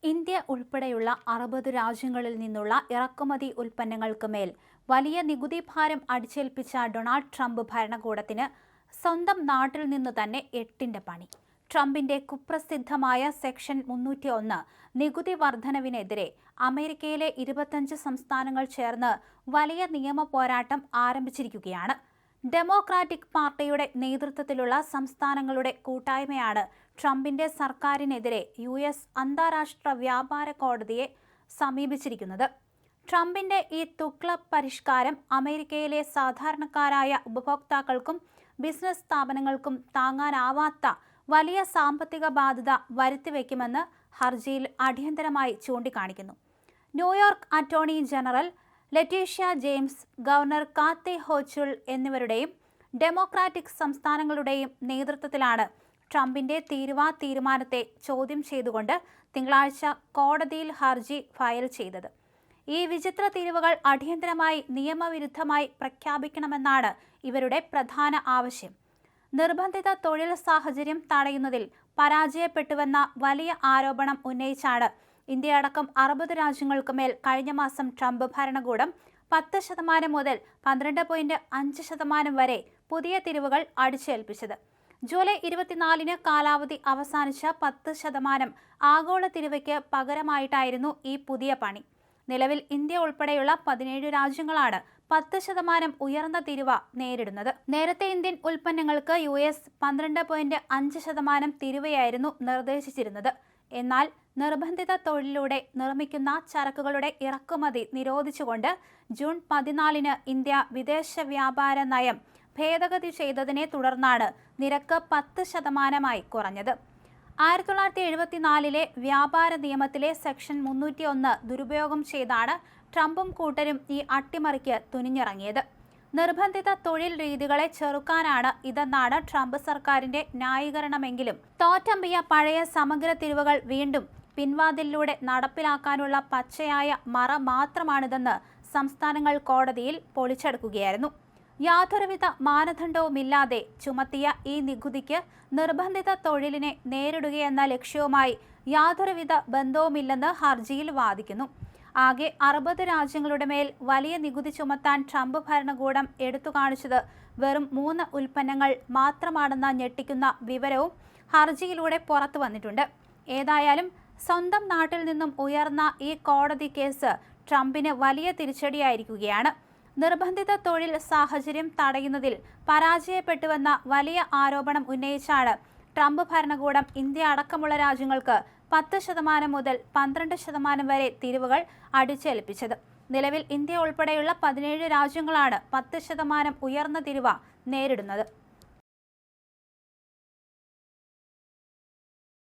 India ഉൾപ്പെടെയുള്ള 60 രാജ്യങ്ങളിൽ നിന്നുള്ള ഇറക്കുമതി ഉൽപ്പന്നങ്ങൾക്ക് മേൽ വലിയ നികുതി ഭാരം അടിച്ചേൽപ്പിച്ച ഡൊണാൾഡ് ട്രംപ് ഭരണകൂടത്തിന് സ്വന്തം നാട്ടിൽ നിന്ന് തന്നെ എട്ടിന്റെ പണി. ട്രംപിന്റെ കുപ്രസിദ്ധമായ സെക്ഷൻ 301 നികുതി വർധനവിനെതിരെ അമേരിക്കയിലെ 25 സംസ്ഥാനങ്ങൾ ചേർന്ന് വലിയ നിയമ പോരാട്ടം ആരംഭിച്ചിരിക്കുകയാണ്. ഡെമോക്രാറ്റിക് പാർട്ടിയുടെ നേതൃത്വത്തിലുള്ള സംസ്ഥാനങ്ങളുടെ കൂട്ടായ്മയാണ് ട്രംപിന്റെ സർക്കാരിനെതിരെ US അന്താരാഷ്ട്ര വ്യാപാര കോടതിയെ സമീപിച്ചിരിക്കുന്നത്. ട്രംപിന്റെ ഈ തുഗ്ലക്ക് പരിഷ്കാരം അമേരിക്കയിലെ സാധാരണക്കാരായ ഉപഭോക്താക്കൾക്കും ബിസിനസ് സ്ഥാപനങ്ങൾക്കും താങ്ങാനാവാത്ത വലിയ സാമ്പത്തിക ബാധ്യത വരുത്തിവെക്കുമെന്ന് ഹർജിയിൽ അടിയന്തരമായി ചൂണ്ടിക്കാണിക്കുന്നു. New York attorney general Letitia James, governor Kathy Hochul എന്നിവരുടെയും ഡെമോക്രാറ്റിക് സംസ്ഥാനങ്ങളുടെയും നേതൃത്വത്തിലാണ് ട്രംപിന്റെ തീരുമാനത്തെ ചോദ്യം ചെയ്തുകൊണ്ട് തിങ്കളാഴ്ച കോടതിയിൽ ഹർജി ഫയൽ ചെയ്തത്. ഈ വിചിത്ര തീരുവകൾ അടിയന്തരമായി നിയമവിരുദ്ധമായി പ്രഖ്യാപിക്കണമെന്നാണ് ഇവരുടെ പ്രധാന ആവശ്യം. നിർബന്ധിത തൊഴിൽ സാഹചര്യം തടയുന്നതിൽ പരാജയപ്പെട്ടുവെന്ന വലിയ ആരോപണം ഉന്നയിച്ചാണ് ഇന്ത്യയടക്കം 60 രാജ്യങ്ങൾക്ക് മേൽ കഴിഞ്ഞ മാസം ട്രംപ് ഭരണകൂടം 10% മുതൽ 12.5% വരെ പുതിയ തീരുവകൾ അടിച്ചേൽപ്പിച്ചത്. ജൂലൈ 24-ന് കാലാവധി അവസാനിച്ച 10% ആഗോള തീരുവയ്ക്ക് പകരമായിട്ടായിരുന്നു ഈ പുതിയ പണി. നിലവിൽ ഇന്ത്യ ഉൾപ്പെടെയുള്ള 17 രാജ്യങ്ങളാണ് 10% ഉയർന്ന തീരുവ നേരിടുന്നത്. നേരത്തെ ഇന്ത്യൻ ഉൽപ്പന്നങ്ങൾക്ക് US 12.5% തീരുവയായിരുന്നു നിർദ്ദേശിച്ചിരുന്നത്. എന്നാൽ നിർബന്ധിത തൊഴിലിലൂടെ നിർമ്മിക്കുന്ന ചരക്കുകളുടെ ഇറക്കുമതി നിരോധിച്ചുകൊണ്ട് ജൂൺ 14-ന് ഇന്ത്യ വിദേശ വ്യാപാര നയം ഭേദഗതി ചെയ്തതിനെ തുടർന്നാണ് നിരക്ക് 10%-ആയി കുറഞ്ഞത്. 1974-ലെ വ്യാപാര നിയമത്തിലെ സെക്ഷൻ 301 ദുരുപയോഗം ചെയ്താണ് ട്രംപും കൂട്ടരും ഈ അട്ടിമറിക്ക് തുനിഞ്ഞിറങ്ങിയത്. നിർബന്ധിത തൊഴിൽ രീതികളെ ചെറുക്കാനാണ് ഇതെന്നാണ് ട്രംപ് സർക്കാരിന്റെ ന്യായീകരണമെങ്കിലും തോറ്റമ്പിയ പഴയ സമഗ്ര തീരുവകൾ വീണ്ടും പിൻവാതിലിലൂടെ നടപ്പിലാക്കാനുള്ള പച്ചയായ മറ മാത്രമാണിതെന്ന് സംസ്ഥാനങ്ങൾ കോടതിയിൽ പൊളിച്ചെടുക്കുകയായിരുന്നു. യാതൊരുവിധ മാനദണ്ഡവുമില്ലാതെ ചുമത്തിയ ഈ നികുതിക്ക് നിർബന്ധിത തൊഴിലിനെ നേരിടുകയെന്ന ലക്ഷ്യവുമായി യാതൊരുവിധ ബന്ധവുമില്ലെന്ന് ഹർജിയിൽ വാദിക്കുന്നു. ആകെ 60 രാജ്യങ്ങളുടെ മേൽ വലിയ നികുതി ചുമത്താൻ ട്രംപ് ഭരണകൂടം എടുത്തുകാണിച്ചത് വെറും 3 ഉൽപ്പന്നങ്ങൾ മാത്രമാണെന്ന ഞെട്ടിക്കുന്ന വിവരവും ഹർജിയിലൂടെ പുറത്തു വന്നിട്ടുണ്ട്. ഏതായാലും സ്വന്തം നാട്ടിൽ നിന്നും ഉയർന്ന ഈ കോടതി കേസ് ട്രംപിന് വലിയ തിരിച്ചടിയായിരിക്കുകയാണ്. നിർബന്ധിത തൊഴിൽ സാഹചര്യം തടയുന്നതിൽ പരാജയപ്പെട്ടുവെന്ന വലിയ ആരോപണം ഉന്നയിച്ചാണ് ട്രംപ് ഭരണകൂടം ഇന്ത്യ അടക്കമുള്ള രാജ്യങ്ങൾക്ക് 10% മുതൽ 12% വരെ തീരുവകൾ അടിച്ചേൽപ്പിച്ചത്. നിലവിൽ ഇന്ത്യ ഉൾപ്പെടെയുള്ള 17 രാജ്യങ്ങളാണ് 10% ഉയർന്ന തീരുവ നേരിടുന്നത്.